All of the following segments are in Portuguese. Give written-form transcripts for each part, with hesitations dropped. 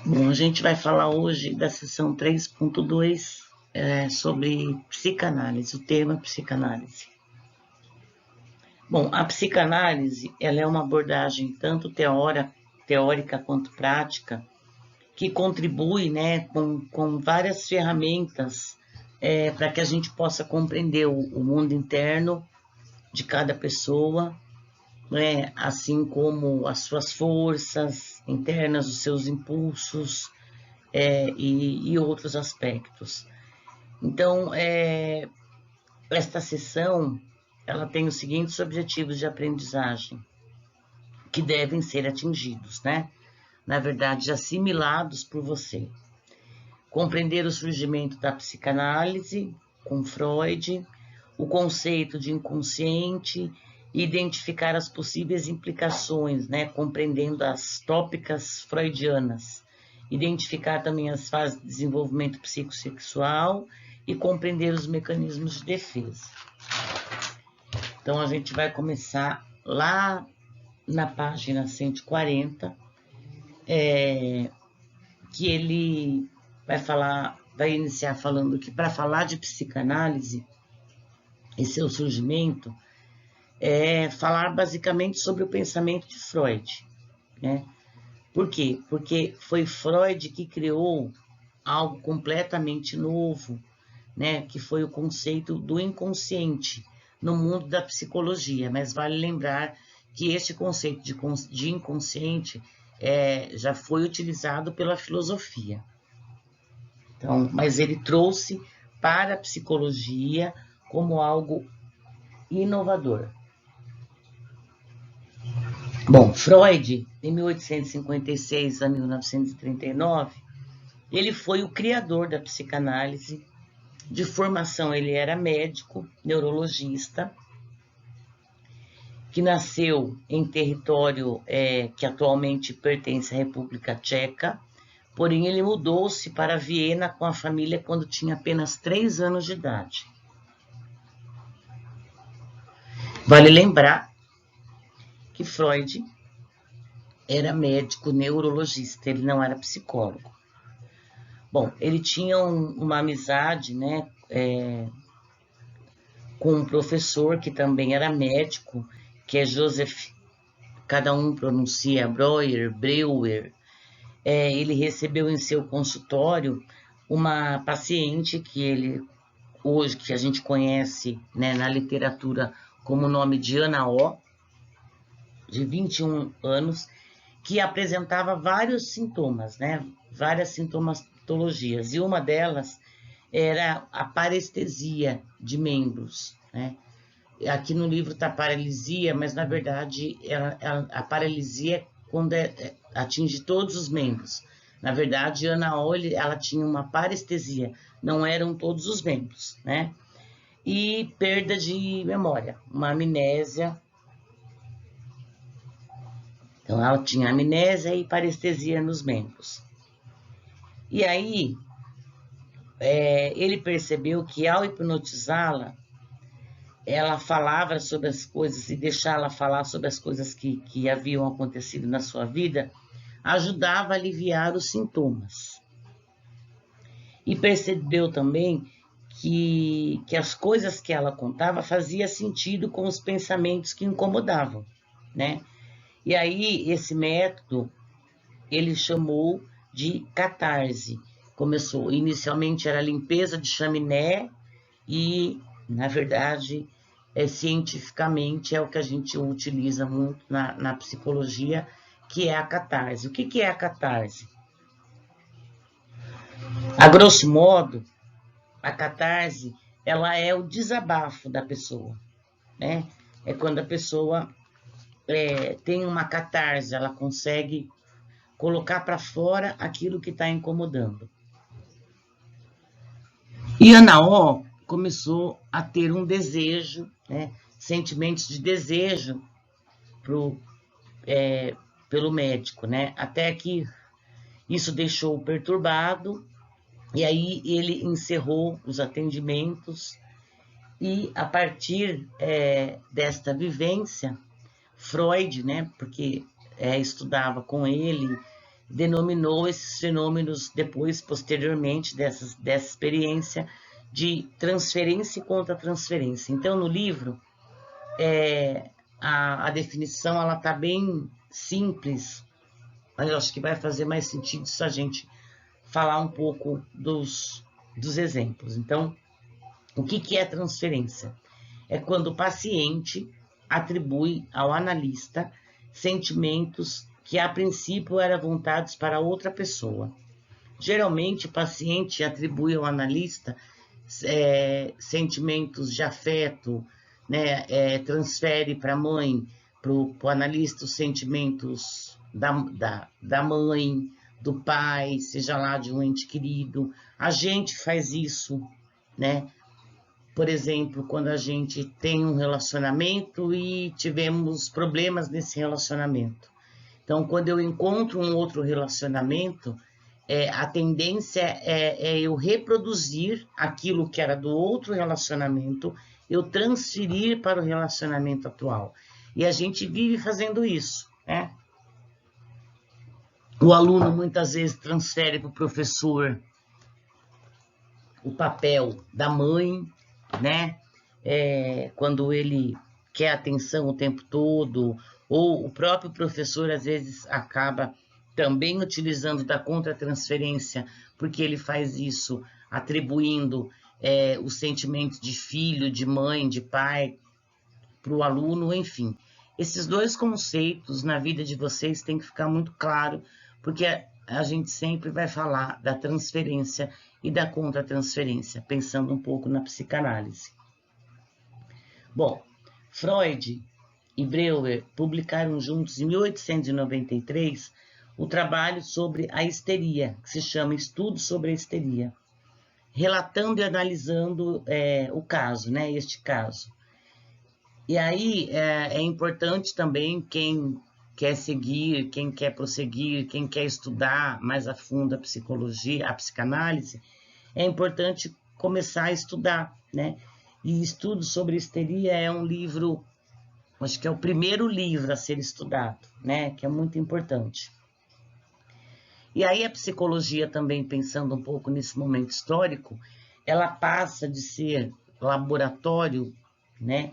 Bom, a gente vai falar hoje da sessão 3.2 sobre psicanálise, o tema psicanálise. Bom, a psicanálise ela é uma abordagem tanto teórica quanto prática, que contribui com várias ferramentas para que a gente possa compreender o mundo interno de cada pessoa, assim como as suas forças internas, os seus impulsos e outros aspectos. Então, esta sessão ela tem os seguintes objetivos de aprendizagem que devem ser atingidos, Na verdade, assimilados por você. Compreender o surgimento da psicanálise com Freud, o conceito de inconsciente, identificar as possíveis implicações, compreendendo as tópicas freudianas, identificar também as fases de desenvolvimento psicossexual e compreender os mecanismos de defesa. Então, a gente vai começar lá na página 140, que ele vai iniciar falando que para falar de psicanálise e seu surgimento, falar basicamente sobre o pensamento de Freud, Por quê? Porque foi Freud que criou algo completamente novo, que foi o conceito do inconsciente no mundo da psicologia. Mas vale lembrar que este conceito de inconsciente já foi utilizado pela filosofia. Então, mas ele trouxe para a psicologia como algo inovador. Bom, Freud, em 1856 a 1939, ele foi o criador da psicanálise. De formação, ele era médico, neurologista, que nasceu em território que atualmente pertence à República Tcheca, porém ele mudou-se para Viena com a família quando tinha apenas 3 anos de idade. Vale lembrar que Freud era médico neurologista, ele não era psicólogo. Bom, ele tinha uma amizade, com um professor que também era médico, que é Joseph, cada um pronuncia Breuer. Ele recebeu em seu consultório uma paciente que a gente conhece, na literatura como o nome de Ana O, de 21 anos, que apresentava vários sintomas, várias sintomatologias, e uma delas era a parestesia de membros, Aqui no livro está paralisia, mas na verdade a paralisia é quando atinge todos os membros. Na verdade, Ana Olli, ela tinha uma parestesia, não eram todos os membros, E perda de memória, uma amnésia. Então, ela tinha amnésia e parestesia nos membros. E aí, ele percebeu que ao hipnotizá-la, ela falava sobre as coisas e deixá-la falar sobre as coisas que haviam acontecido na sua vida, ajudava a aliviar os sintomas. E percebeu também que as coisas que ela contava faziam sentido com os pensamentos que incomodavam, E aí, esse método, ele chamou de catarse. Começou, inicialmente era limpeza de chaminé e, na verdade, cientificamente é o que a gente utiliza muito na psicologia, que é a catarse. O que é a catarse? A grosso modo, a catarse, ela é o desabafo da pessoa, É quando a pessoa tem uma catarse, ela consegue colocar para fora aquilo que está incomodando. E Ana O começou a ter um desejo, sentimentos de desejo pelo médico, Até que isso deixou perturbado, e aí ele encerrou os atendimentos, e a partir desta vivência, Freud, porque estudava com ele, denominou esses fenômenos depois, posteriormente, dessa experiência de transferência e contra-transferência. Então, no livro, a definição ela está bem simples, mas eu acho que vai fazer mais sentido se a gente falar um pouco dos exemplos. Então, o que é transferência? É quando o paciente atribui ao analista sentimentos que a princípio eram voltados para outra pessoa. Geralmente, o paciente atribui ao analista sentimentos de afeto, né? Transfere para a mãe, para o analista, os sentimentos da mãe, do pai, seja lá de um ente querido. A gente faz isso, né? Por exemplo, quando a gente tem um relacionamento e tivemos problemas nesse relacionamento. Então, quando eu encontro um outro relacionamento, a tendência é eu reproduzir aquilo que era do outro relacionamento, eu transferir para o relacionamento atual. E a gente vive fazendo isso, né? O aluno muitas vezes transfere para o professor o papel da mãe, né? Quando ele quer atenção o tempo todo, ou o próprio professor às vezes acaba também utilizando da contratransferência, porque ele faz isso atribuindo os sentimentos de filho, de mãe, de pai para o aluno, enfim. Esses dois conceitos na vida de vocês tem que ficar muito claro, porque a gente sempre vai falar da transferência e da contratransferência, pensando um pouco na psicanálise. Bom, Freud e Breuer publicaram juntos em 1893 o trabalho sobre a histeria, que se chama Estudo sobre a Histeria, relatando e analisando o caso, né, este caso. E aí é importante também quem quer seguir, quem quer prosseguir, quem quer estudar mais a fundo a psicologia, a psicanálise, é importante começar a estudar, né? E Estudo sobre Histeria é um livro, acho que é o primeiro livro a ser estudado, né? Que é muito importante. E aí a psicologia também, pensando um pouco nesse momento histórico, ela passa de ser laboratório, né?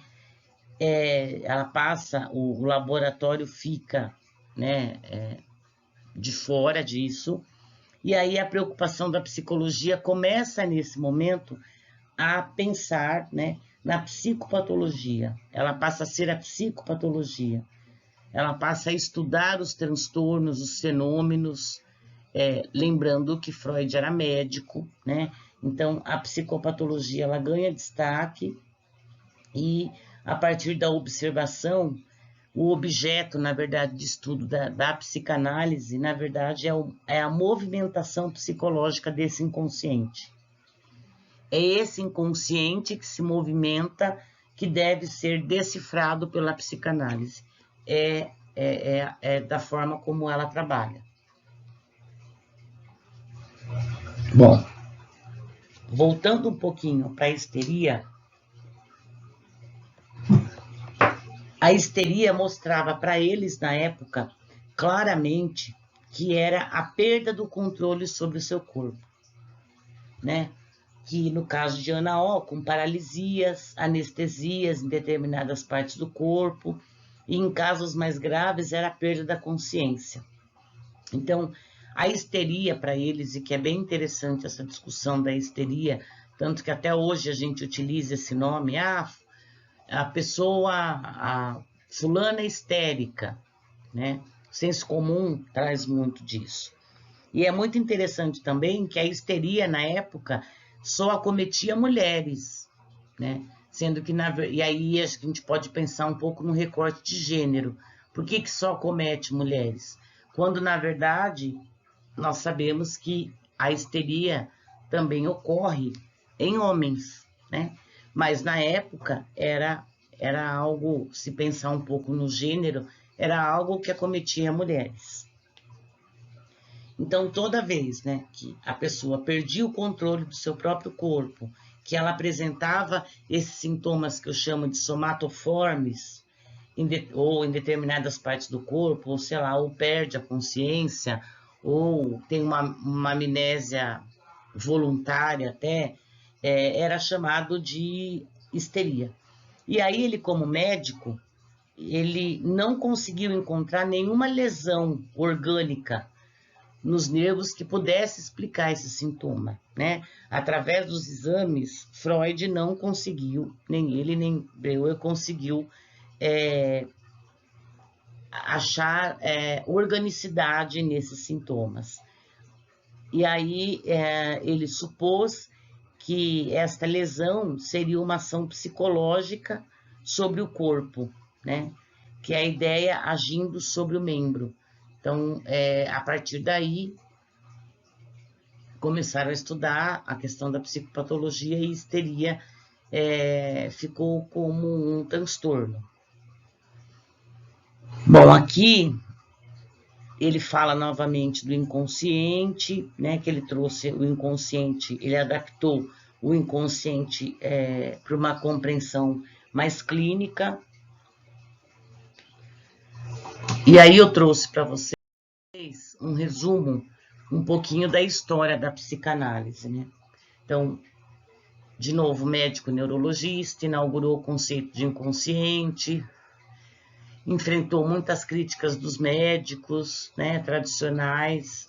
Ela passa, o laboratório fica, né, de fora disso, e aí a preocupação da psicologia começa nesse momento a pensar, né, na psicopatologia. Ela passa a ser a psicopatologia. Ela passa a estudar os transtornos, os fenômenos, lembrando que Freud era médico, né? Então a psicopatologia ela ganha destaque e a partir da observação, o objeto, na verdade, de estudo da psicanálise, na verdade, é a movimentação psicológica desse inconsciente. É esse inconsciente que se movimenta que deve ser decifrado pela psicanálise. É da forma como ela trabalha. Bom, voltando um pouquinho para a histeria, a histeria mostrava para eles, na época, claramente que era a perda do controle sobre o seu corpo, né? Que no caso de Ana O, com paralisias, anestesias em determinadas partes do corpo, e em casos mais graves era a perda da consciência. Então, a histeria para eles, e que é bem interessante essa discussão da histeria, tanto que até hoje a gente utiliza esse nome, a pessoa, a fulana histérica, né? O senso comum traz muito disso. E é muito interessante também que a histeria, na época, só acometia mulheres, né? Sendo que, e aí acho que a gente pode pensar um pouco no recorte de gênero. Por que só acomete mulheres? Quando, na verdade, nós sabemos que a histeria também ocorre em homens, né? Mas na época era algo, se pensar um pouco no gênero, era algo que acometia mulheres. Então, toda vez, né, que a pessoa perdia o controle do seu próprio corpo, que ela apresentava esses sintomas que eu chamo de somatoformes, ou em determinadas partes do corpo, ou sei lá, ou perde a consciência, ou tem uma amnésia voluntária até, era chamado de histeria. E aí ele, como médico, ele não conseguiu encontrar nenhuma lesão orgânica nos nervos que pudesse explicar esse sintoma, né? Através dos exames, Freud não conseguiu, nem ele nem Breuer conseguiu achar organicidade nesses sintomas. E aí ele supôs que esta lesão seria uma ação psicológica sobre o corpo, né? Que é a ideia agindo sobre o membro. Então, a partir daí, começaram a estudar a questão da psicopatologia e histeria ficou como um transtorno. Bom, aqui ele fala novamente do inconsciente, né, que ele trouxe o inconsciente, ele adaptou o inconsciente para uma compreensão mais clínica. E aí eu trouxe para vocês um resumo, um pouquinho da história da psicanálise, né? Então, de novo, médico neurologista, inaugurou o conceito de inconsciente, enfrentou muitas críticas dos médicos, né, tradicionais,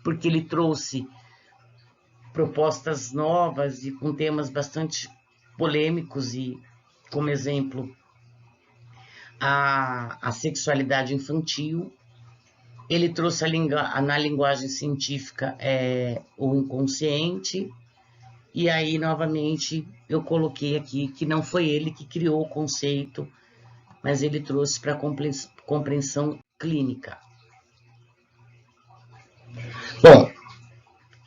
porque ele trouxe propostas novas e com temas bastante polêmicos, e, como exemplo, a sexualidade infantil. Ele trouxe na linguagem científica o inconsciente, e aí, novamente, eu coloquei aqui que não foi ele que criou o conceito, mas ele trouxe para compreensão clínica. Bom,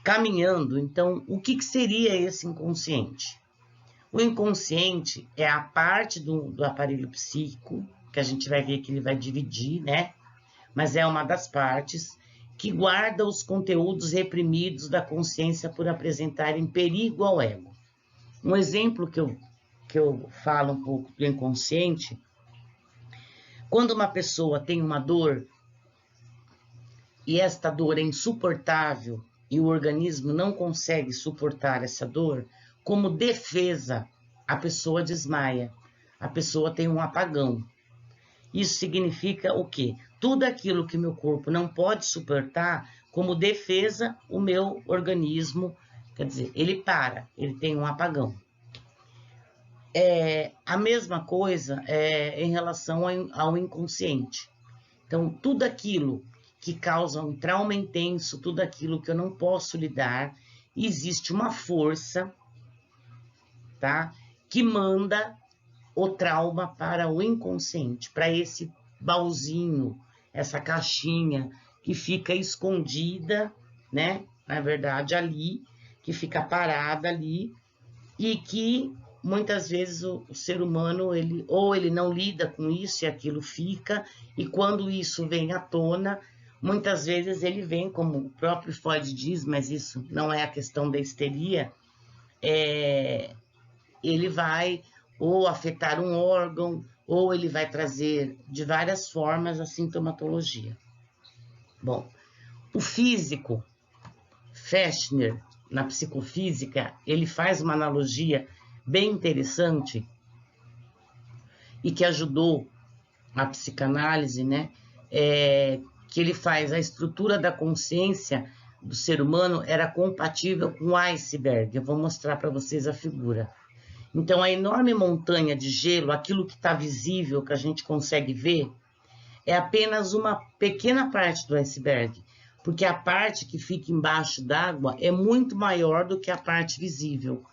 caminhando, então, o que seria esse inconsciente? O inconsciente é a parte do aparelho psíquico, que a gente vai ver que ele vai dividir, né? Mas é uma das partes que guarda os conteúdos reprimidos da consciência por apresentarem perigo ao ego. Um exemplo que eu falo um pouco do inconsciente, quando uma pessoa tem uma dor e esta dor é insuportável e o organismo não consegue suportar essa dor, como defesa, a pessoa desmaia, a pessoa tem um apagão. Isso significa o quê? Tudo aquilo que meu corpo não pode suportar, como defesa, o meu organismo, quer dizer, ele para, ele tem um apagão. A mesma coisa em relação ao inconsciente. Então, tudo aquilo que causa um trauma intenso, tudo aquilo que eu não posso lidar, existe uma força, tá? Que manda o trauma para o inconsciente, para esse baúzinho, essa caixinha que fica escondida, né? Na verdade, ali, que fica parada ali, e que muitas vezes o ser humano, ele não lida com isso e aquilo fica, e quando isso vem à tona, muitas vezes ele vem, como o próprio Freud diz, mas isso não é a questão da histeria, ele vai ou afetar um órgão, ou ele vai trazer de várias formas a sintomatologia. Bom, o físico, Fechner, na psicofísica, ele faz uma analogia bem interessante e que ajudou a psicanálise, né? Que ele faz a estrutura da consciência do ser humano era compatível com o iceberg. Eu vou mostrar para vocês a figura. Então, a enorme montanha de gelo, aquilo que está visível, que a gente consegue ver, é apenas uma pequena parte do iceberg, porque a parte que fica embaixo d'água é muito maior do que a parte visível.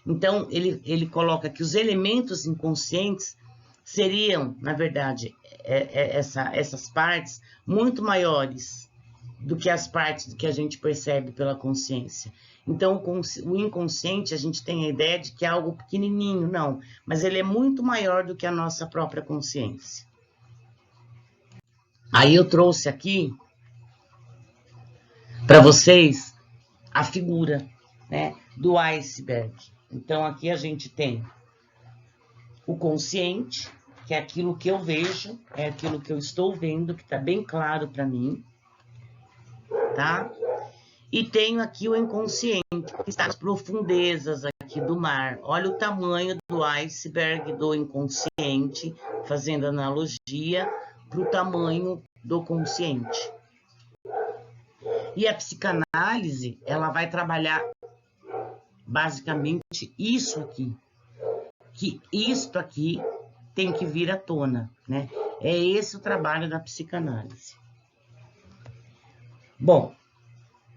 Então, ele coloca que os elementos inconscientes seriam, na verdade, essas partes muito maiores do que as partes que a gente percebe pela consciência. Então, o inconsciente, a gente tem a ideia de que é algo pequenininho, não, mas ele é muito maior do que a nossa própria consciência. Aí eu trouxe aqui para vocês a figura, né, do iceberg. Então, aqui a gente tem o consciente, que é aquilo que eu vejo, é aquilo que eu estou vendo, que está bem claro para mim. tá? E tenho aqui o inconsciente, que está nas profundezas aqui do mar. Olha o tamanho do iceberg do inconsciente, fazendo analogia para o tamanho do consciente. E a psicanálise, ela vai trabalhar basicamente isso aqui, que isto aqui tem que vir à tona, né? É esse o trabalho da psicanálise. Bom,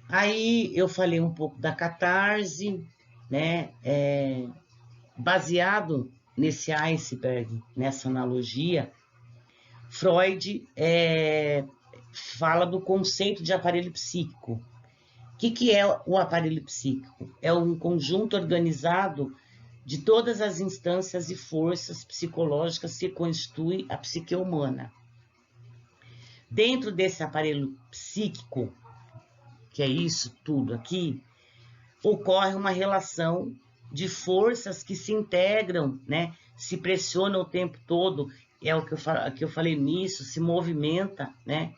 aí eu falei um pouco da catarse, né? Baseado nesse iceberg, nessa analogia, Freud fala do conceito de aparelho psíquico. O que é o aparelho psíquico? É um conjunto organizado de todas as instâncias e forças psicológicas que constituem a psique humana. Dentro desse aparelho psíquico, que é isso tudo aqui, ocorre uma relação de forças que se integram, né? Se pressionam o tempo todo, é o que eu falei nisso, se movimenta, né?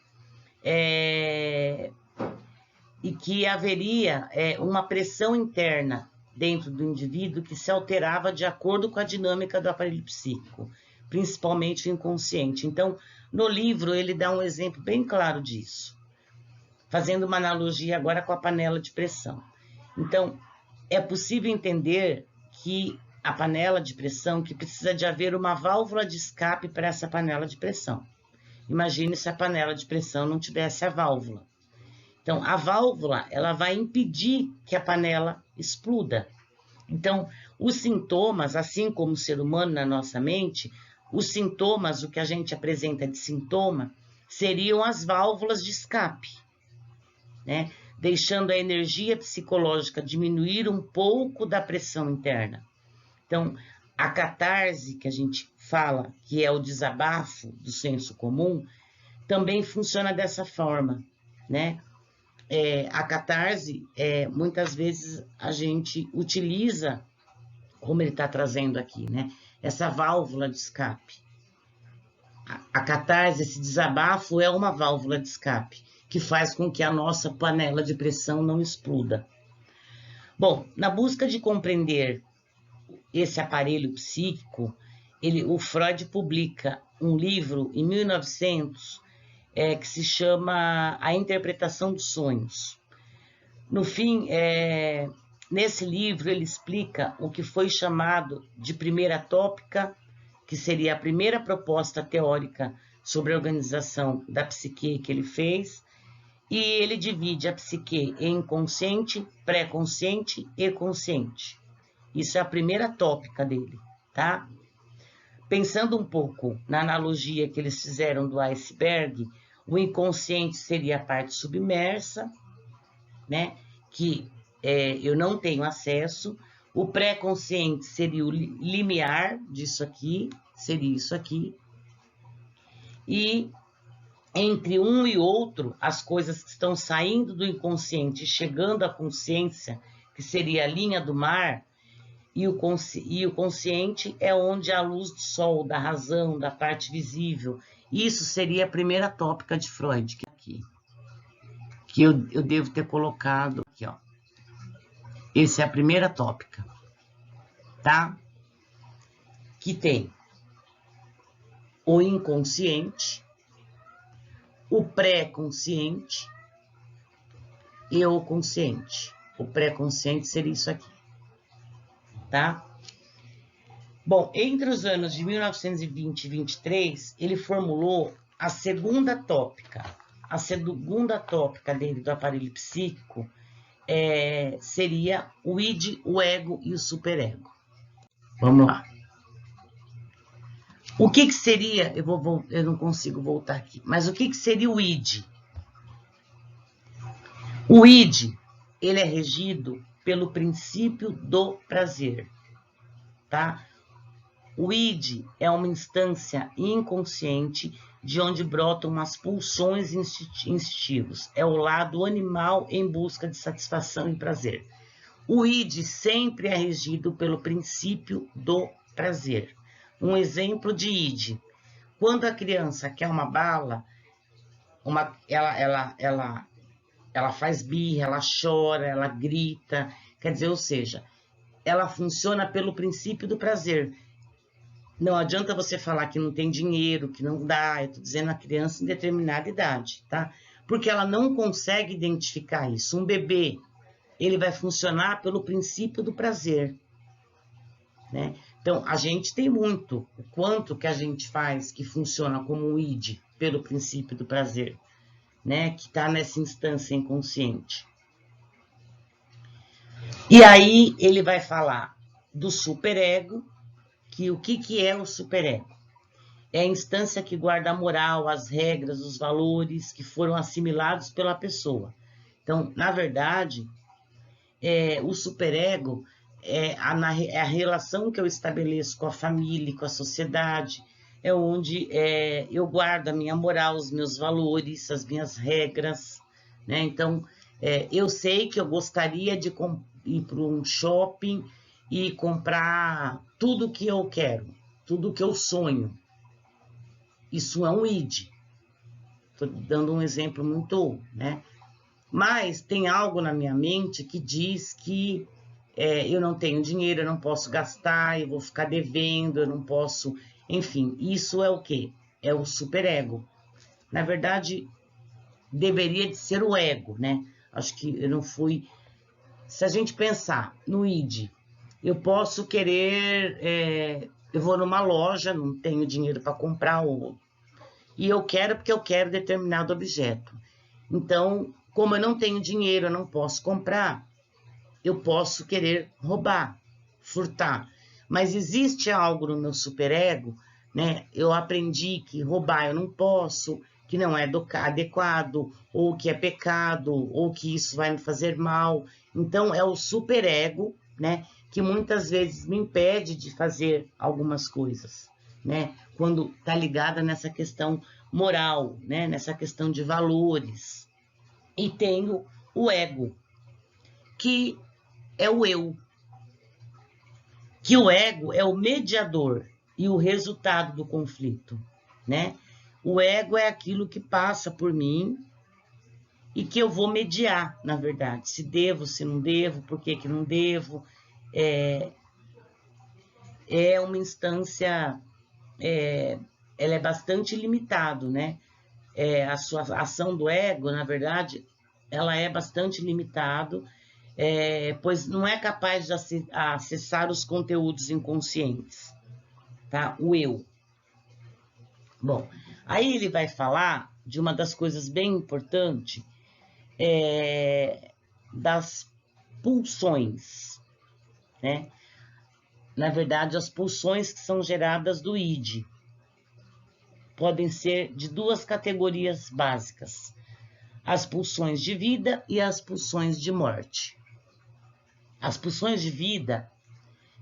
E que haveria uma pressão interna dentro do indivíduo que se alterava de acordo com a dinâmica do aparelho psíquico, principalmente o inconsciente. Então, no livro, ele dá um exemplo bem claro disso, fazendo uma analogia agora com a panela de pressão. Então, é possível entender que a panela de pressão, que precisa de haver uma válvula de escape para essa panela de pressão. Imagine se a panela de pressão não tivesse a válvula. Então, a válvula, ela vai impedir que a panela exploda. Então, os sintomas, assim como o ser humano na nossa mente, os sintomas, o que a gente apresenta de sintoma, seriam as válvulas de escape, né? Deixando a energia psicológica diminuir um pouco da pressão interna. Então, a catarse, que a gente fala, que é o desabafo do senso comum, também funciona dessa forma, né? A catarse, muitas vezes a gente utiliza, como ele está trazendo aqui, né? Essa válvula de escape. A catarse, esse desabafo, é uma válvula de escape, que faz com que a nossa panela de pressão não exploda. Bom, na busca de compreender esse aparelho psíquico, o Freud publica um livro em 1900 que se chama A Interpretação dos Sonhos. No fim, nesse livro ele explica o que foi chamado de primeira tópica, que seria a primeira proposta teórica sobre a organização da psique que ele fez, e ele divide a psique em consciente, pré-consciente e consciente. Isso é a primeira tópica dele, tá? Pensando um pouco na analogia que eles fizeram do iceberg, o inconsciente seria a parte submersa, né? Que eu não tenho acesso. O pré-consciente seria o limiar disso aqui, seria isso aqui. E entre um e outro, as coisas que estão saindo do inconsciente e chegando à consciência, que seria a linha do mar, e o consciente é onde há a luz do sol, da razão, da parte visível. Isso seria a primeira tópica de Freud, que eu devo ter colocado aqui, ó. Essa é a primeira tópica, tá? Que tem o inconsciente, o pré-consciente e o consciente. O pré-consciente seria isso aqui, tá? Bom, entre os anos de 1920 e 23, ele formulou a segunda tópica. A segunda tópica dele do aparelho psíquico seria o id, o ego e o superego. Vamos lá. O que seria, eu não consigo voltar aqui, mas o que seria o id? O id, ele é regido pelo princípio do prazer, tá? O id é uma instância inconsciente de onde brotam as pulsões instintivas. É o lado animal em busca de satisfação e prazer. O id sempre é regido pelo princípio do prazer. Um exemplo de id. Quando a criança quer uma bala, ela ela faz birra, ela chora, ela grita, quer dizer, ou seja, ela funciona pelo princípio do prazer. Não adianta você falar que não tem dinheiro, que não dá, eu estou dizendo a criança em determinada idade, tá? Porque ela não consegue identificar isso. Um bebê, ele vai funcionar pelo princípio do prazer, né? Então, a gente tem muito, o quanto que a gente faz que funciona como um id, pelo princípio do prazer, né? Que está nessa instância inconsciente. E aí ele vai falar do superego, que o que é o superego? É a instância que guarda a moral, as regras, os valores que foram assimilados pela pessoa. Então, na verdade, o superego é a relação que eu estabeleço com a família, com a sociedade, é onde eu guardo a minha moral, os meus valores, as minhas regras, né? Então, eu sei que eu gostaria de ir para um shopping e comprar tudo que eu quero, tudo que eu sonho. Isso é um id. Estou dando um exemplo muito, né? Mas tem algo na minha mente que diz que eu não tenho dinheiro, eu não posso gastar, eu vou ficar devendo, eu não posso... Enfim, isso é o quê? É o superego. Na verdade, deveria de ser o ego, né? Acho que eu não fui... Se a gente pensar no id, eu posso querer... eu vou numa loja, não tenho dinheiro para comprar, e eu quero porque eu quero determinado objeto. Então, como eu não tenho dinheiro, eu não posso comprar, eu posso querer roubar, furtar. Mas existe algo no meu superego, né? Eu aprendi que roubar eu não posso, que não é adequado, ou que é pecado, ou que isso vai me fazer mal. Então, é o superego, né? Que muitas vezes me impede de fazer algumas coisas, né? Quando está ligada nessa questão moral, né? Nessa questão de valores. E tenho o ego, que é o eu. Que o ego é o mediador e o resultado do conflito, né? O ego é aquilo que passa por mim e que eu vou mediar, na verdade. Se devo, se não devo, por que não devo. É uma instância, ela é bastante limitado, né? A sua ação do ego, na verdade, ela é bastante limitado, pois não é capaz de acessar os conteúdos inconscientes, tá? O eu. Bom, aí ele vai falar de uma das coisas bem importantes, das pulsões, né? Na verdade, as pulsões que são geradas do id podem ser de duas categorias básicas: as pulsões de vida e as pulsões de morte. As pulsões de vida,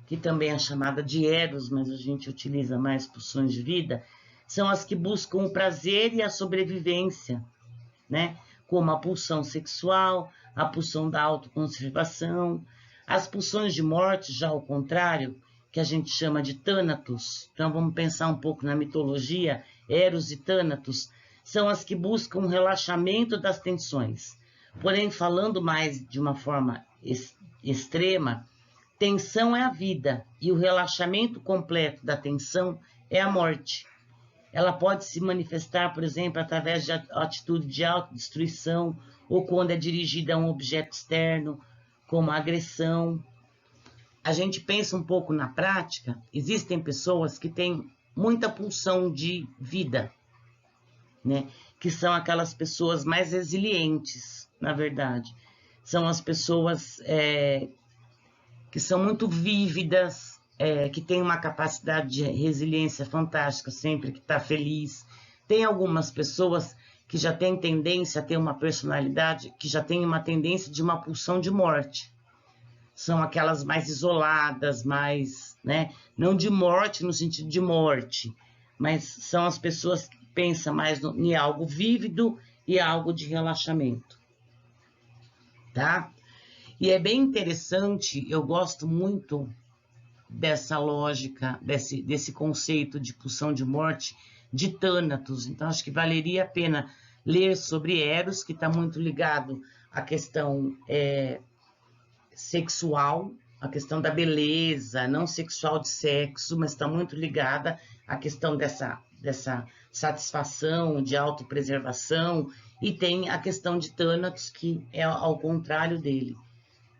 que também é chamada de eros, mas a gente utiliza mais pulsões de vida, são as que buscam o prazer e a sobrevivência, né? Como a pulsão sexual, a pulsão da autoconservação. As pulsões de morte, já ao contrário, que a gente chama de Thanatos, então vamos pensar um pouco na mitologia, Eros e Thanatos, são as que buscam o relaxamento das tensões. Porém, falando mais de uma forma extrema, tensão é a vida e o relaxamento completo da tensão é a morte. Ela pode se manifestar, por exemplo, através de atitude de autodestruição ou quando é dirigida a um objeto externo, como a agressão. A gente pensa um pouco na prática, existem pessoas que têm muita pulsão de vida, né? Que são aquelas pessoas mais resilientes, na verdade. São as pessoas que são muito vívidas, que têm uma capacidade de resiliência fantástica, sempre que está feliz. Tem algumas pessoas que já têm tendência a ter uma personalidade, que já tem uma tendência de uma pulsão de morte. São aquelas mais isoladas, mais, né? Não de morte no sentido de morte, mas são as pessoas que pensam mais em algo vívido e algo de relaxamento, tá? E é bem interessante, eu gosto muito dessa lógica, desse conceito de pulsão de morte de Thanatos. Então, acho que valeria a pena ler sobre Eros, que está muito ligado a questão sexual, a questão da beleza, não sexual de sexo, mas está muito ligada à questão dessa satisfação, de autopreservação, e tem a questão de Thanatos, que é ao contrário dele,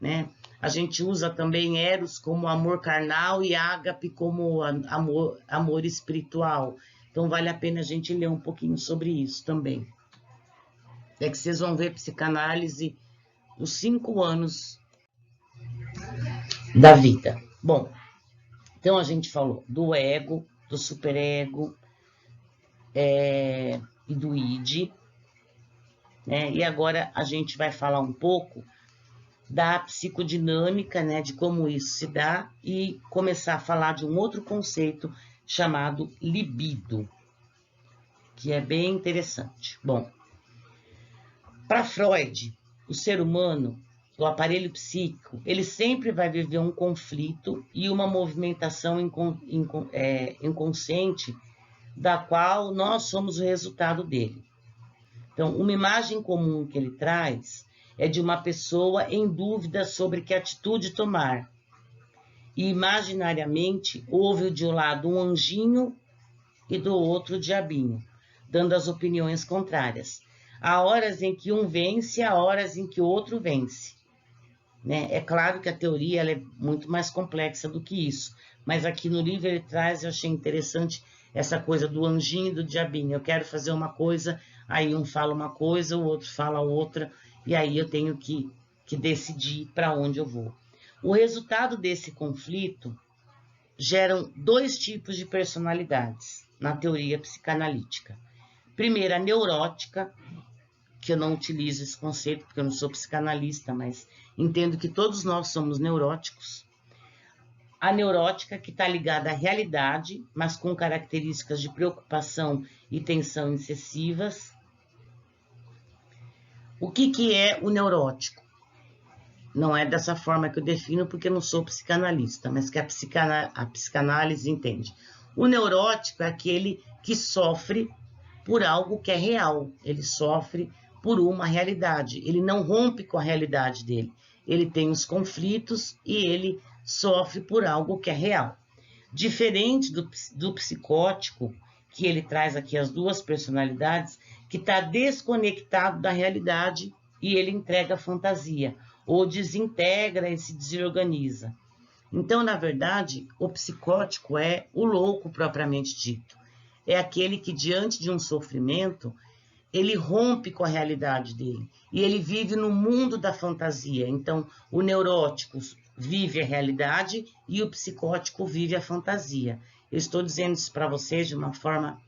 né? A gente usa também Eros como amor carnal e Ágape como amor espiritual. Então, vale a pena a gente ler um pouquinho sobre isso também. É que vocês vão ver psicanálise os 5 anos da vida. Bom, então a gente falou do ego, do superego e do id, né? E agora a gente vai falar um pouco da psicodinâmica, né, de como isso se dá, e começar a falar de um outro conceito chamado libido, que é bem interessante. Bom, para Freud, o ser humano, o aparelho psíquico, ele sempre vai viver um conflito e uma movimentação inconsciente, da qual nós somos o resultado dele. Então, uma imagem comum que ele traz é de uma pessoa em dúvida sobre que atitude tomar. E imaginariamente houve de um lado um anjinho e do outro o diabinho, dando as opiniões contrárias. Há horas em que um vence, há horas em que o outro vence, né? É claro que a teoria ela é muito mais complexa do que isso, mas aqui no livro ele traz, eu achei interessante essa coisa do anjinho e do diabinho. Eu quero fazer uma coisa, aí um fala uma coisa, o outro fala outra, e aí eu tenho que decidir para onde eu vou. O resultado desse conflito geram 2 tipos de personalidades na teoria psicanalítica. Primeiro, a neurótica, que eu não utilizo esse conceito porque eu não sou psicanalista, mas entendo que todos nós somos neuróticos. A neurótica, que está ligada à realidade, mas com características de preocupação e tensão excessivas. O que é o neurótico? Não é dessa forma que eu defino, porque eu não sou psicanalista, mas que a psicanálise entende. O neurótico é aquele que sofre por algo que é real, ele sofre por uma realidade, ele não rompe com a realidade dele, ele tem os conflitos e ele sofre por algo que é real. Diferente do psicótico, que ele traz aqui as 2 personalidades, que está desconectado da realidade e ele entrega a fantasia, ou desintegra e se desorganiza. Então, na verdade, o psicótico é o louco propriamente dito. É aquele que, diante de um sofrimento, ele rompe com a realidade dele e ele vive no mundo da fantasia. Então, o neurótico vive a realidade e o psicótico vive a fantasia. Eu estou dizendo isso para vocês de uma forma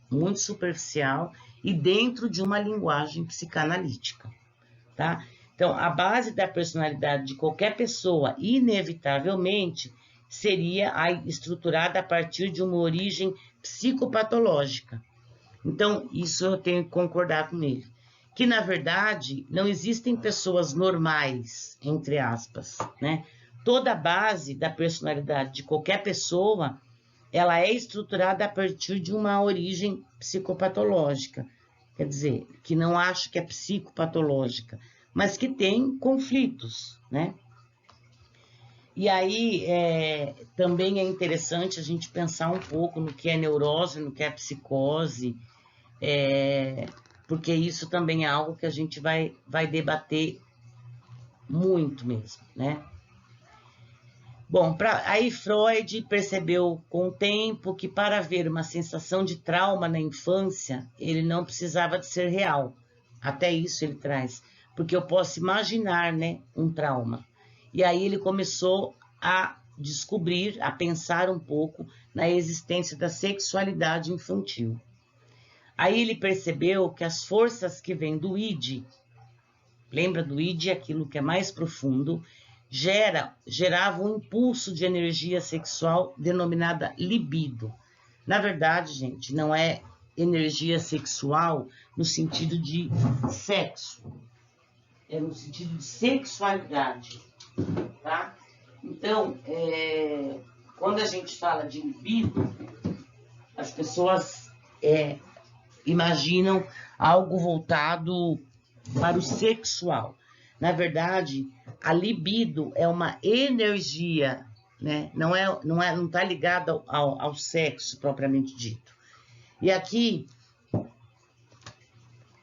muito superficial e dentro de uma linguagem psicanalítica, tá? Então, a base da personalidade de qualquer pessoa, inevitavelmente, seria estruturada a partir de uma origem psicopatológica. Então, isso eu tenho que concordar com ele. Que, na verdade, não existem pessoas normais, entre aspas, né? Toda a base da personalidade de qualquer pessoa, ela é estruturada a partir de uma origem psicopatológica. Quer dizer, que não acho que é psicopatológica, mas que tem conflitos, né? E aí, também é interessante a gente pensar um pouco no que é neurose, no que é psicose, porque isso também é algo que a gente vai debater muito mesmo, né? Bom, aí Freud percebeu com o tempo que para haver uma sensação de trauma na infância, ele não precisava de ser real. Até isso ele traz, porque eu posso imaginar, né, um trauma. E aí ele começou a descobrir, a pensar um pouco na existência da sexualidade infantil. Aí ele percebeu que as forças que vêm do id, lembra do id, aquilo que é mais profundo, gerava um impulso de energia sexual denominada libido. Na verdade, gente, não é energia sexual no sentido de sexo, é no sentido de sexualidade, tá? Então, quando a gente fala de libido, as pessoas imaginam algo voltado para o sexual. Na verdade, a libido é uma energia, né? Não está ligada ao sexo propriamente dito. E aqui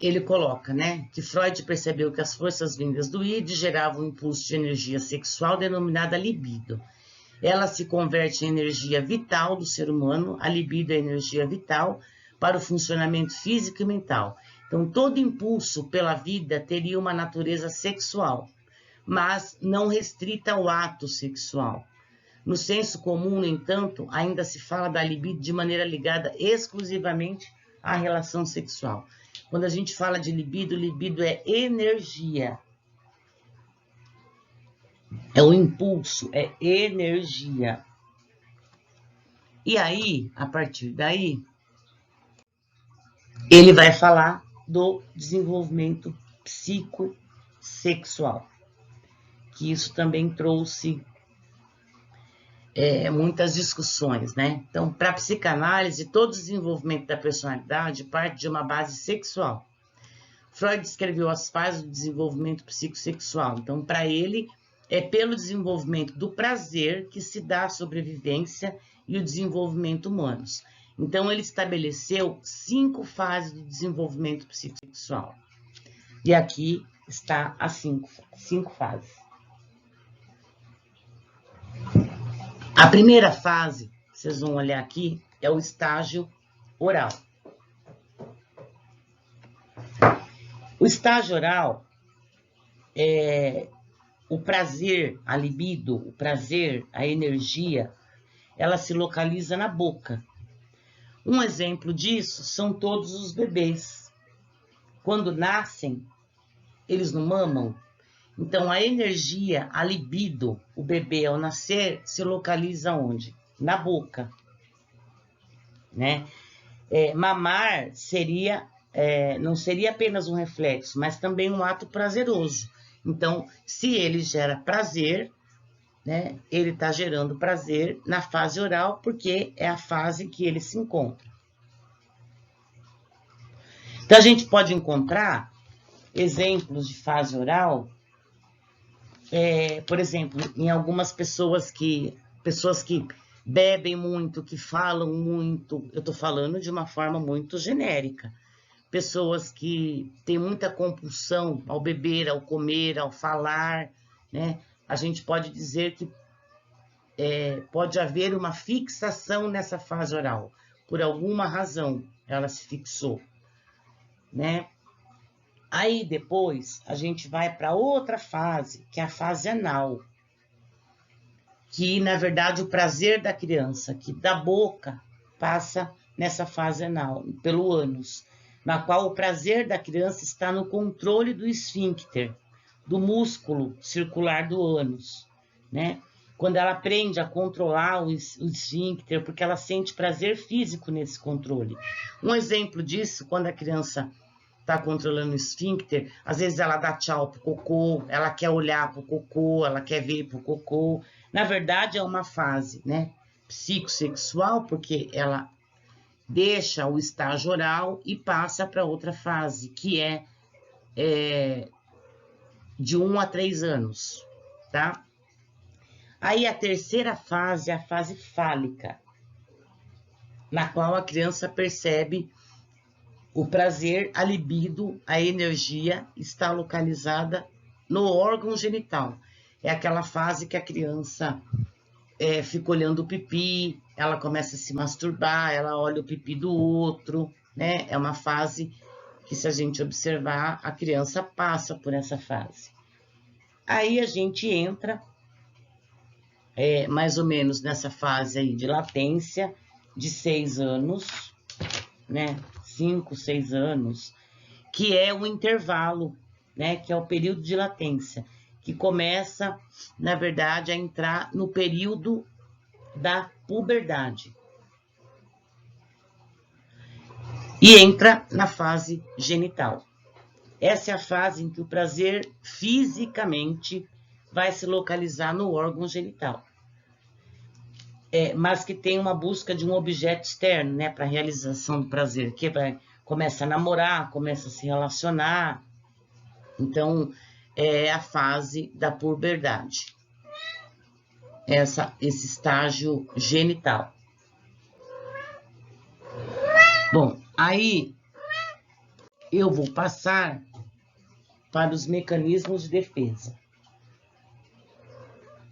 ele coloca, né, que Freud percebeu que as forças vindas do id geravam um impulso de energia sexual denominada libido. Ela se converte em energia vital do ser humano, a libido é a energia vital para o funcionamento físico e mental. Então, todo impulso pela vida teria uma natureza sexual, mas não restrita ao ato sexual. No senso comum, no entanto, ainda se fala da libido de maneira ligada exclusivamente à relação sexual. Quando a gente fala de libido, libido é energia. É o impulso, é energia. E aí, a partir daí, ele vai falar do desenvolvimento psicossexual, que isso também trouxe muitas discussões, né? Então, para a psicanálise, todo o desenvolvimento da personalidade parte de uma base sexual. Freud descreveu as fases do desenvolvimento psicossexual. Então, para ele, é pelo desenvolvimento do prazer que se dá a sobrevivência e o desenvolvimento humanos. Então, ele estabeleceu 5 fases do desenvolvimento psicossexual. E aqui está as 5 fases. A primeira fase, vocês vão olhar aqui, é o estágio oral. O estágio oral é o prazer, a libido, o prazer, a energia, ela se localiza na boca. Um exemplo disso são todos os bebês. Quando nascem, eles não mamam. Então, a energia, a libido, o bebê ao nascer, se localiza onde? Na boca. Né? Mamar não seria apenas um reflexo, mas também um ato prazeroso. Então, se ele gera prazer, né, ele está gerando prazer na fase oral, porque é a fase que ele se encontra. Então, a gente pode encontrar exemplos de fase oral, por exemplo, em algumas pessoas que bebem muito, que falam muito, eu estou falando de uma forma muito genérica. Pessoas que têm muita compulsão ao beber, ao comer, ao falar, né? A gente pode dizer que pode haver uma fixação nessa fase oral. Por alguma razão, ela se fixou, né? Aí, depois, a gente vai para outra fase, que é a fase anal. Que, na verdade, o prazer da criança, que da boca, passa nessa fase anal, pelo ânus, na qual o prazer da criança está no controle do esfíncter, do músculo circular do ânus, né? Quando ela aprende a controlar o esfíncter, porque ela sente prazer físico nesse controle. Um exemplo disso, quando a criança está controlando o esfíncter, às vezes ela dá tchau pro cocô, ela quer olhar pro cocô, ela quer ver pro cocô. Na verdade, é uma fase, né, psicossexual, porque ela deixa o estágio oral e passa para outra fase, que é de 1 a 3 anos, tá? Aí a terceira fase é a fase fálica, na qual a criança percebe o prazer, a libido, a energia está localizada no órgão genital. É aquela fase que a criança fica olhando o pipi, ela começa a se masturbar, ela olha o pipi do outro, né? É uma fase que, se a gente observar, a criança passa por essa fase. Aí a gente entra mais ou menos nessa fase aí de latência, de 6 anos, né? 5, 6 anos, que é o intervalo, né? Que é o período de latência, que começa, na verdade, a entrar no período da puberdade. E entra na fase genital. Essa é a fase em que o prazer fisicamente vai se localizar no órgão genital. Mas que tem uma busca de um objeto externo, né, para a realização do prazer, que começa a namorar, começa a se relacionar. Então, é a fase da puberdade, esse estágio genital. Bom, aí eu vou passar para os mecanismos de defesa,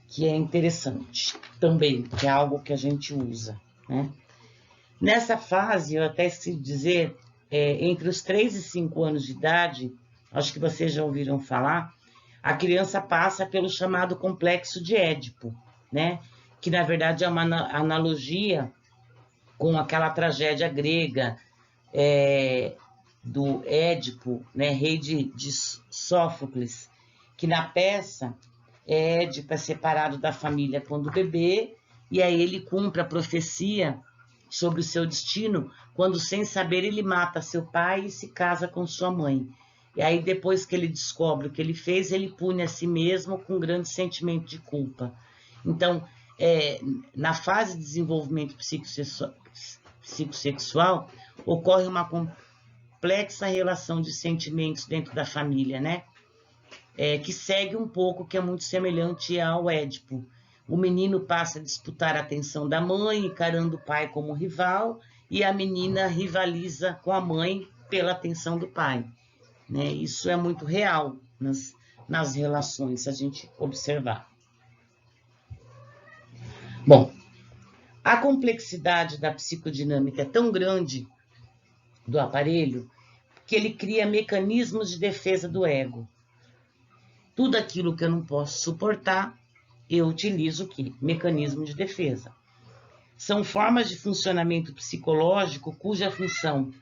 que é interessante também, que é algo que a gente usa, né? Nessa fase, eu até esqueci de dizer, entre os 3 e 5 anos de idade, acho que vocês já ouviram falar, a criança passa pelo chamado complexo de Édipo, né? Que na verdade é uma analogia com aquela tragédia grega do Édipo, né? Rei de Sófocles, que na peça Édipo é separado da família quando bebê, e aí ele cumpre a profecia sobre o seu destino, quando sem saber ele mata seu pai e se casa com sua mãe. E aí depois que ele descobre o que ele fez, ele pune a si mesmo com um grande sentimento de culpa. Então, na fase de desenvolvimento psicossexual, ocorre uma complexa relação de sentimentos dentro da família, né? Que segue um pouco, que é muito semelhante ao Édipo. O menino passa a disputar a atenção da mãe, encarando o pai como rival, e a menina rivaliza com a mãe pela atenção do pai, né? Isso é muito real nas relações, se a gente observar. Bom, a complexidade da psicodinâmica é tão grande do aparelho que ele cria mecanismos de defesa do ego. Tudo aquilo que eu não posso suportar, eu utilizo o quê? Mecanismo de defesa. São formas de funcionamento psicológico cuja função,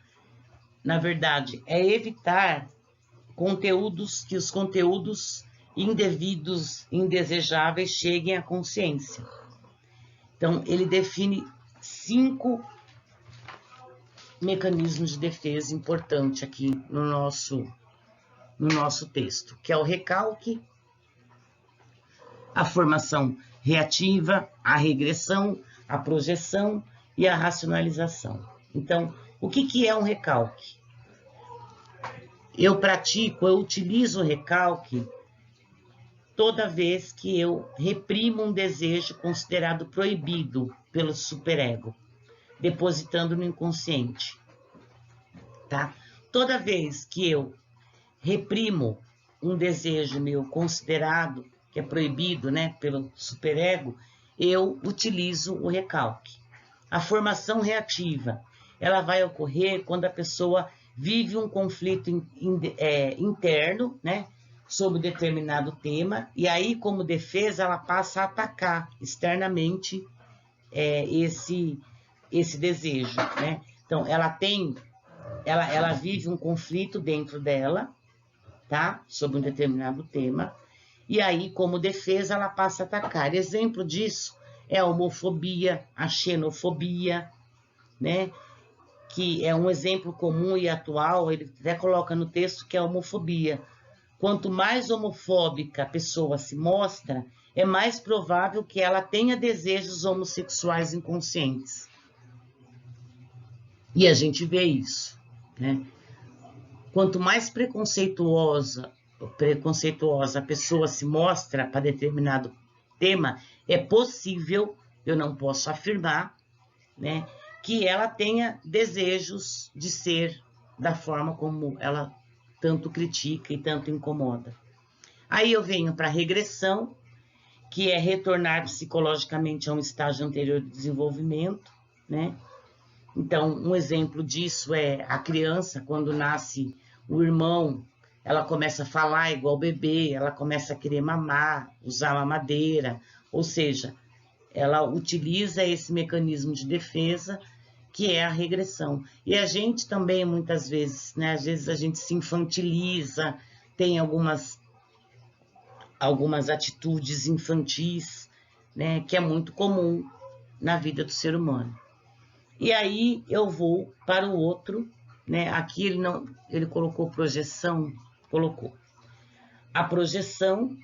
na verdade, é evitar que os conteúdos indevidos, indesejáveis cheguem à consciência. Então, ele define 5 mecanismos de defesa importantes aqui no nosso texto, que é o recalque, a formação reativa, a regressão, a projeção e a racionalização. Então, o que é um recalque? Eu utilizo o recalque toda vez que eu reprimo um desejo considerado proibido pelo superego, depositando no inconsciente, tá? Toda vez que eu reprimo um desejo meu considerado, que é proibido, né, pelo superego, eu utilizo o recalque. A formação reativa, ela vai ocorrer quando a pessoa vive um conflito interno, né, sobre determinado tema, e aí, como defesa, ela passa a atacar externamente esse desejo, né? Então, ela vive um conflito dentro dela, tá? Sobre um determinado tema, e aí, como defesa, ela passa a atacar. Exemplo disso é a homofobia, a xenofobia, né? Que é um exemplo comum e atual, ele até coloca no texto que é a homofobia. Quanto mais homofóbica a pessoa se mostra, é mais provável que ela tenha desejos homossexuais inconscientes. E a gente vê isso, né? Quanto mais preconceituosa a pessoa se mostra para determinado tema, é possível, eu não posso afirmar, né, que ela tenha desejos de ser da forma como ela tanto critica e tanto incomoda. Aí eu venho para a regressão, que é retornar psicologicamente a um estágio anterior de desenvolvimento, né? Então, um exemplo disso é a criança, quando nasce o irmão, ela começa a falar igual bebê, ela começa a querer mamar, usar mamadeira, ou seja, ela utiliza esse mecanismo de defesa, que é a regressão. E a gente também, muitas vezes, né, às vezes a gente se infantiliza, tem algumas atitudes infantis, né, que é muito comum na vida do ser humano. E aí eu vou para o outro, né? Aqui ele colocou projeção, colocou. A projeção,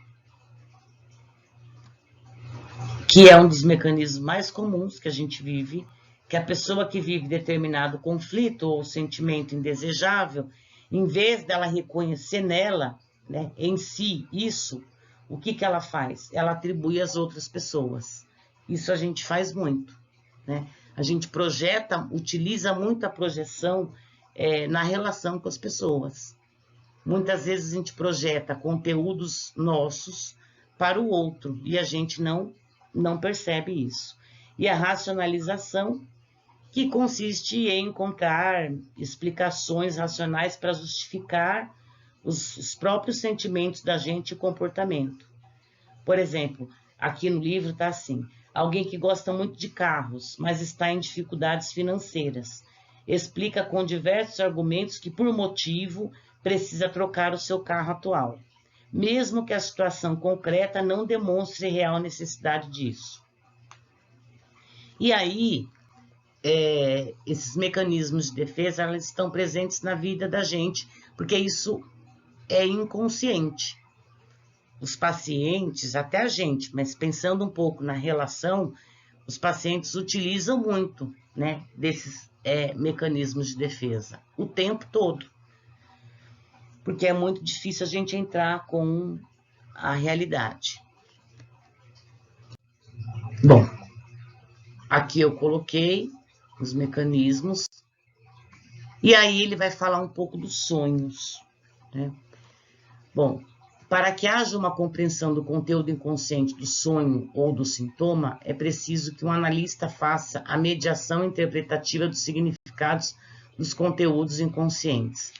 que é um dos mecanismos mais comuns que a gente vive, que a pessoa que vive determinado conflito ou sentimento indesejável, em vez dela reconhecer nela, né? Em si, isso, o que ela faz? Ela atribui às outras pessoas. Isso a gente faz muito, né? A gente projeta, utiliza muito a projeção na relação com as pessoas. Muitas vezes a gente projeta conteúdos nossos para o outro e a gente não percebe isso. E a racionalização, que consiste em encontrar explicações racionais para justificar os próprios sentimentos da gente e comportamento. Por exemplo, aqui no livro está assim: alguém que gosta muito de carros, mas está em dificuldades financeiras, explica com diversos argumentos que, por motivo, precisa trocar o seu carro atual, mesmo que a situação concreta não demonstre real necessidade disso. E aí, esses mecanismos de defesa, elas estão presentes na vida da gente, porque isso é inconsciente. Os pacientes, até a gente, mas pensando um pouco na relação, os pacientes utilizam muito, né, desses mecanismos de defesa, o tempo todo. Porque é muito difícil a gente entrar com a realidade. Bom, aqui eu coloquei os mecanismos, e aí ele vai falar um pouco dos sonhos, né? Bom, para que haja uma compreensão do conteúdo inconsciente do sonho ou do sintoma, é preciso que um analista faça a mediação interpretativa dos significados dos conteúdos inconscientes.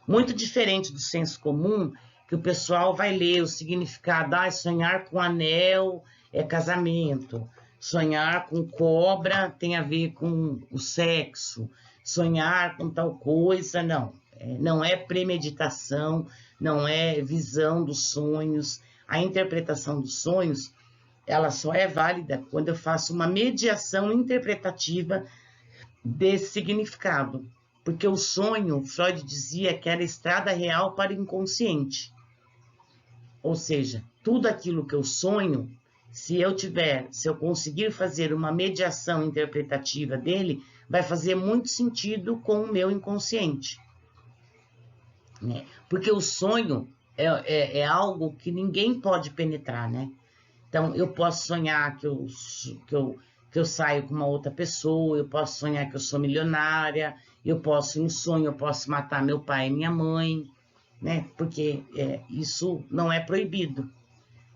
Muito diferente do senso comum, que o pessoal vai ler o significado, sonhar com anel é casamento, sonhar com cobra tem a ver com o sexo, sonhar com tal coisa, não é premeditação, não é visão dos sonhos. A interpretação dos sonhos, ela só é válida quando eu faço uma mediação interpretativa desse significado. Porque o sonho, Freud dizia que era a estrada real para o inconsciente. Ou seja, tudo aquilo que eu sonho, se eu conseguir fazer uma mediação interpretativa dele, vai fazer muito sentido com o meu inconsciente. Né? Porque o sonho é algo que ninguém pode penetrar, né? Então, eu posso sonhar que eu saio com uma outra pessoa, eu posso sonhar que eu sou milionária, eu posso, em sonho, eu posso matar meu pai e minha mãe, né? Porque isso não é proibido,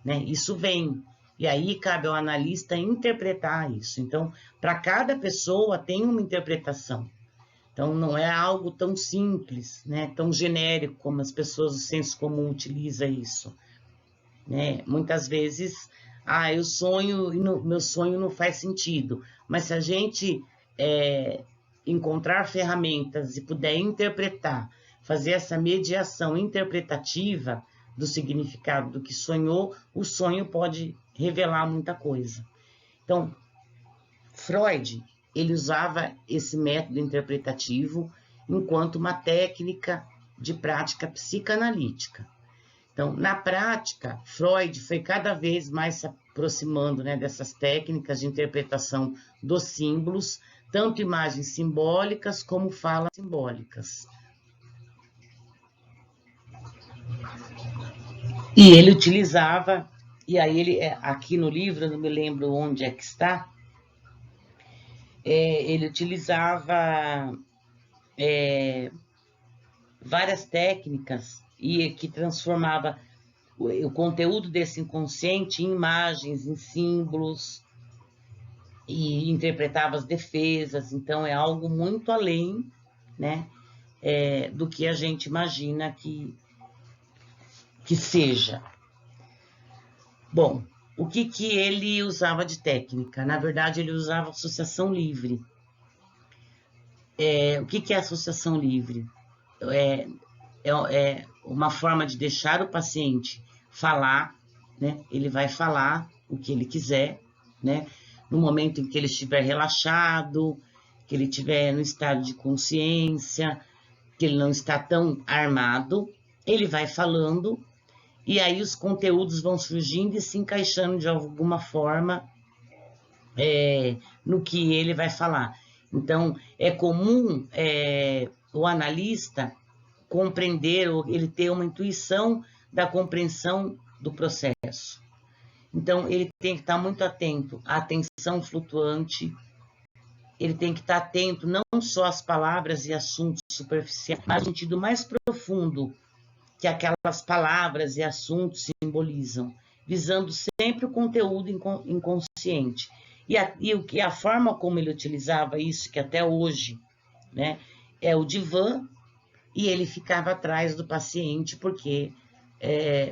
né? Isso vem. E aí cabe ao analista interpretar isso. Então, para cada pessoa tem uma interpretação. Então, não é algo tão simples, né? Tão genérico como as pessoas do senso comum utilizam isso. Né? Muitas vezes, eu sonho e meu sonho não faz sentido. Mas se a gente encontrar ferramentas e puder interpretar, fazer essa mediação interpretativa do significado do que sonhou, o sonho pode revelar muita coisa. Então, Freud, ele usava esse método interpretativo enquanto uma técnica de prática psicanalítica. Então, na prática, Freud foi cada vez mais se aproximando, né, dessas técnicas de interpretação dos símbolos, tanto imagens simbólicas como falas simbólicas. E ele utilizava, e aí ele, aqui no livro, eu não me lembro onde é que está, ele utilizava várias técnicas e que transformava o conteúdo desse inconsciente em imagens, em símbolos, e interpretava as defesas. Então, é algo muito além, né, do que a gente imagina que seja. Bom, o que ele usava de técnica? Na verdade, ele usava associação livre. O que é associação livre? É uma forma de deixar o paciente falar, né? Ele vai falar o que ele quiser, né? No momento em que ele estiver relaxado, que ele estiver no estado de consciência, que ele não está tão armado, ele vai falando, e aí os conteúdos vão surgindo e se encaixando de alguma forma no que ele vai falar. Então, é comum o analista compreender, ou ele ter uma intuição da compreensão do processo. Então, ele tem que estar muito atento à atenção flutuante, ele tem que estar atento não só às palavras e assuntos superficiais, mas no sentido mais profundo que aquelas palavras e assuntos simbolizam, visando sempre o conteúdo inconsciente. E a forma como ele utilizava isso, que até hoje, né, é o divã, e ele ficava atrás do paciente, porque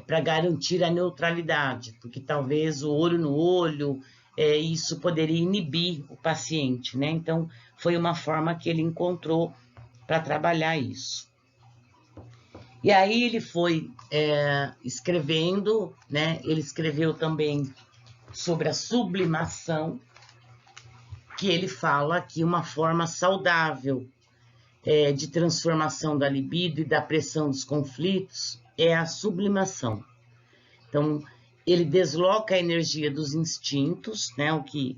para garantir a neutralidade, porque talvez o olho no olho, isso poderia inibir o paciente, né? Então, foi uma forma que ele encontrou para trabalhar isso. E aí ele foi escrevendo, né? Ele escreveu também sobre a sublimação, que ele fala que uma forma saudável de transformação da libido e da pressão dos conflitos é a sublimação. Então, ele desloca a energia dos instintos, né? O que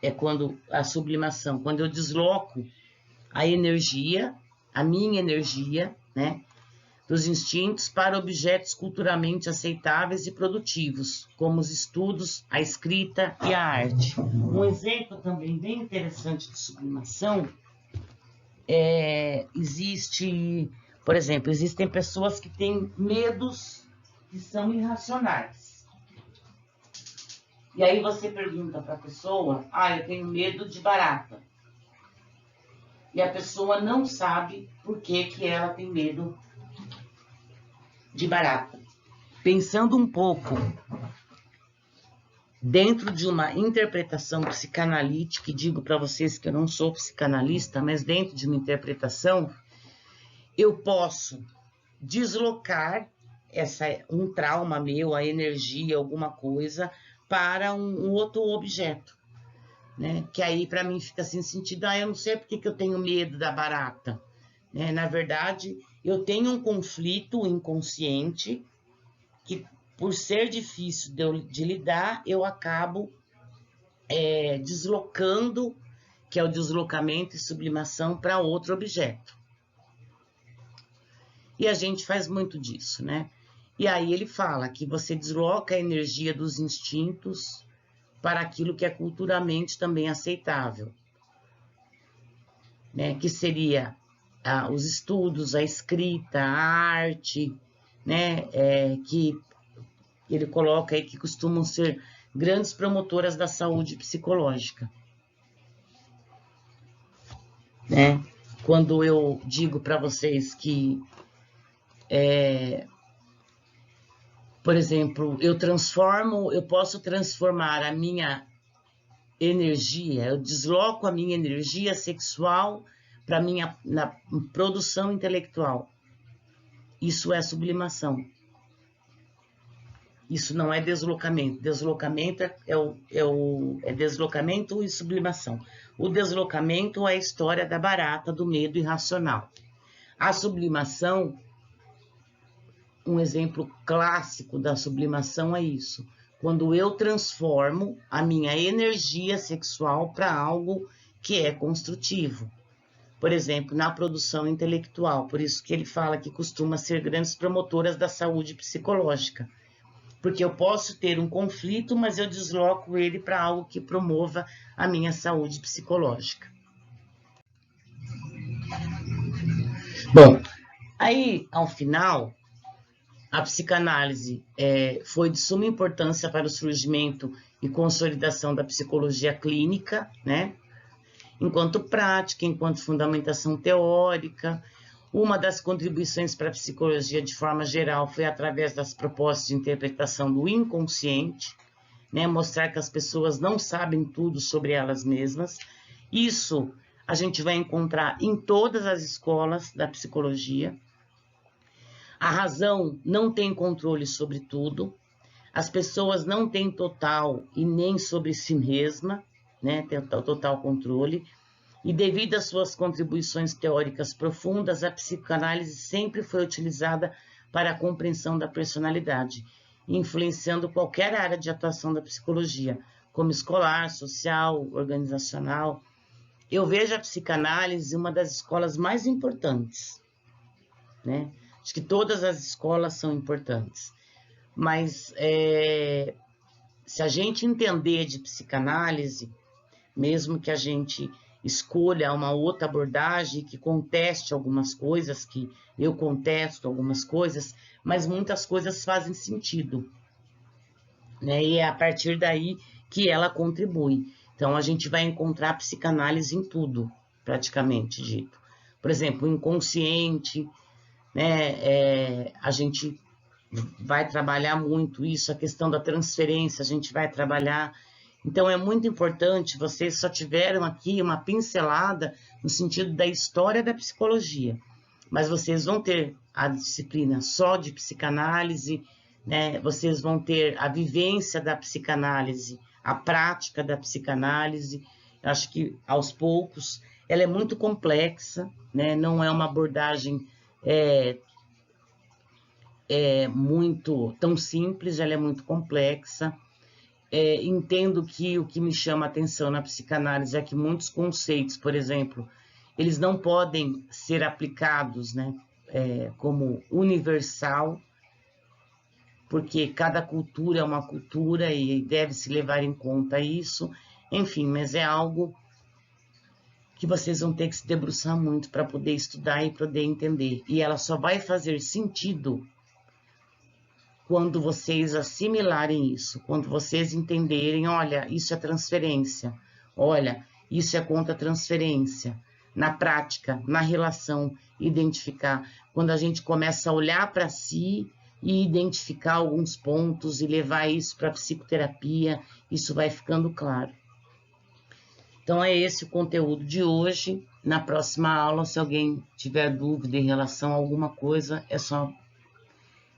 é quando a sublimação, quando eu desloco a energia, a minha energia, né? Dos instintos para objetos culturalmente aceitáveis e produtivos, como os estudos, a escrita e a arte. Um exemplo também bem interessante de sublimação existe, por exemplo, existem pessoas que têm medos que são irracionais. E aí você pergunta para a pessoa, eu tenho medo de barata. E a pessoa não sabe por que ela tem medo de barata. Pensando um pouco dentro de uma interpretação psicanalítica, e digo para vocês que eu não sou psicanalista, mas dentro de uma interpretação, eu posso deslocar um trauma meu, a energia, alguma coisa, para um outro objeto, né? Que aí para mim fica assim sentido, eu não sei porque que eu tenho medo da barata, né? Na verdade, eu tenho um conflito inconsciente que, por ser difícil de lidar, eu acabo deslocando, que é o deslocamento e sublimação, para outro objeto. E a gente faz muito disso, né? E aí ele fala que você desloca a energia dos instintos para aquilo que é culturalmente também aceitável, né? Que seria os estudos, a escrita, a arte, né? Que ele coloca aí que costumam ser grandes promotoras da saúde psicológica, né? Quando eu digo para vocês que por exemplo, eu posso transformar a minha energia, eu desloco a minha energia sexual para na produção intelectual. Isso é sublimação. Isso não é deslocamento. Deslocamento é deslocamento e sublimação. O deslocamento é a história da barata, do medo irracional. A sublimação, um exemplo clássico da sublimação é isso. Quando eu transformo a minha energia sexual para algo que é construtivo. Por exemplo, na produção intelectual. Por isso que ele fala que costuma ser grandes promotoras da saúde psicológica. Porque eu posso ter um conflito, mas eu desloco ele para algo que promova a minha saúde psicológica. Bom, aí, ao final, a psicanálise foi de suma importância para o surgimento e consolidação da psicologia clínica, né? Enquanto prática, enquanto fundamentação teórica. Uma das contribuições para a psicologia, de forma geral, foi através das propostas de interpretação do inconsciente, né? Mostrar que as pessoas não sabem tudo sobre elas mesmas. Isso a gente vai encontrar em todas as escolas da psicologia. A razão não tem controle sobre tudo. As pessoas não têm total e nem sobre si mesma, né? Tem total controle. E devido às suas contribuições teóricas profundas, a psicanálise sempre foi utilizada para a compreensão da personalidade, influenciando qualquer área de atuação da psicologia, como escolar, social, organizacional. Eu vejo a psicanálise uma das escolas mais importantes, né? Acho que todas as escolas são importantes, mas se a gente entender de psicanálise, mesmo que a gente escolha uma outra abordagem que conteste algumas coisas, que eu contesto algumas coisas, mas muitas coisas fazem sentido, né? E é a partir daí que ela contribui. Então, a gente vai encontrar psicanálise em tudo, praticamente dito. Por exemplo, o inconsciente, né? A gente vai trabalhar muito isso, a questão da transferência, a gente vai trabalhar. Então, é muito importante, vocês só tiveram aqui uma pincelada no sentido da história da psicologia, mas vocês vão ter a disciplina só de psicanálise, né? Vocês vão ter a vivência da psicanálise, a prática da psicanálise. Eu acho que, aos poucos, ela é muito complexa, né? Não é uma abordagem muito tão simples, ela é muito complexa. Entendo que o que me chama a atenção na psicanálise é que muitos conceitos, por exemplo, eles não podem ser aplicados, né, como universal, porque cada cultura é uma cultura e deve se levar em conta isso. Enfim, mas é algo que vocês vão ter que se debruçar muito para poder estudar e poder entender. E ela só vai fazer sentido quando vocês assimilarem isso, quando vocês entenderem, olha, isso é transferência, olha, isso é contra-transferência, na prática, na relação, identificar. Quando a gente começa a olhar para si e identificar alguns pontos e levar isso para a psicoterapia, isso vai ficando claro. Então, é esse o conteúdo de hoje. Na próxima aula, se alguém tiver dúvida em relação a alguma coisa, é só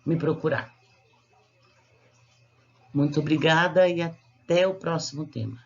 me procurar. Muito obrigada e até o próximo tema.